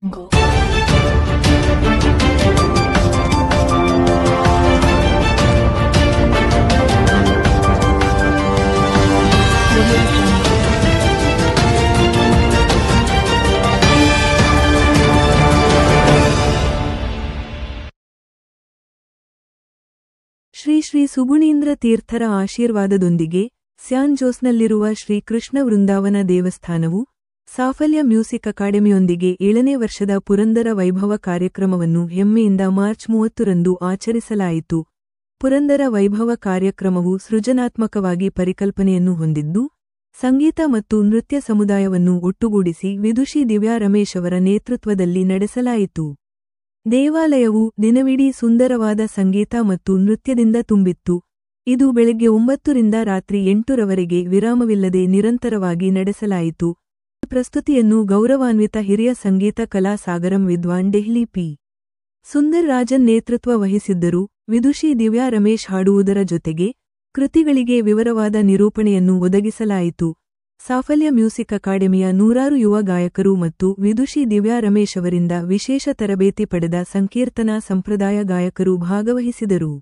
Go. Shri Shri ಸುಗುಣೀಂದ್ರ ತೀರ್ಥರ ಆಶೀರ್ವಾದದೊಂದಿಗೆ San ಜೋಸ್ನಲ್ಲಿರುವ Shri Krishna ವೃಂದಾವನ ದೇವಸ್ಥಾನವು ಸಾಫಲ್ಯ music ಅಕಾಡೆಮಿಯೊಂದಿಗೆ 7ನೇ ವರ್ಷದ ಪುರಂದರ ವೈಭವ ಕಾರ್ಯಕ್ರಮವನ್ನು ಹೆಮ್ಮೆಯಿಂದ ಮಾರ್ಚ್ 30ರಂದು ಆಚರಿಸಲಾಯಿತು. ಪುರಂದರ ವೈಭವ ಕಾರ್ಯಕ್ರಮವು ಸೃಜನಾತ್ಮಕವಾಗಿ ಪರಿಕಲ್ಪನೆಯನ್ನು ಹೊಂದಿದ್ದು, ಸಂಗೀತ ಮತ್ತು ನೃತ್ಯ ಸಮುದಾಯವನ್ನು ಒಟ್ಟುಗೂಡಿಸಿ ವಿದುಷಿ ದಿವ್ಯಾ ರಮೇಶ್ ಅವರ ನೇತೃತ್ವದಲ್ಲಿ ನಡೆಸಲಾಯಿತು. ದೇವಾಲಯವು ದಿನವಿಡೀ ಸುಂದರವಾದ ಸಂಗೀತ ಮತ್ತು ನೃತ್ಯದಿಂದ ತುಂಬಿತ್ತು. ಇದು ಬೆಳಗ್ಗೆ 9 ರಿಂದ ರಾತ್ರಿ 8 ರವರೆಗೆ ವಿರಾಮವಿಲ್ಲದೆ ನಿರಂತರವಾಗಿ ನಡೆಸಲಾಯಿತು. ಈ ಪ್ರಸ್ತುತಿಯನ್ನು ಗೌರವಾನ್ವಿತ ಹಿರಿಯ ಸಂಗೀತ ಕಲಾ ಸಾಗರಂ ವಿದ್ವಾನ್ ಡೆಹ್ಲಿ ಪಿ. ಸುಂದರ್ ರಾಜನ್ ನೇತೃತ್ವ ವಹಿಸಿದ್ದರು. ವಿದುಷಿ ದಿವ್ಯಾ ರಮೇಶ್ ಹಾಡುವುದರ ಜೊತೆಗೆ ಕೃತಿಗಳಿಗೆ ವಿವರವಾದ ನಿರೂಪಣೆಯನ್ನು ಒದಗಿಸಲಾಯಿತು. ಸಾಫಲ್ಯ ಮ್ಯೂಸಿಕ್ ಅಕಾಡೆಮಿಯ 100 ಯುವ ಗಾಯಕರು ಮತ್ತು ವಿದುಷಿ ದಿವ್ಯಾ ರಮೇಶ್ ಅವರಿಂದ ವಿಶೇಷ ತರಬೇತಿ ಪಡೆದ ಸಂಕೀರ್ತನಾ ಸಂಪ್ರದಾಯ ಗಾಯಕರು ಭಾಗವಹಿಸಿದರು.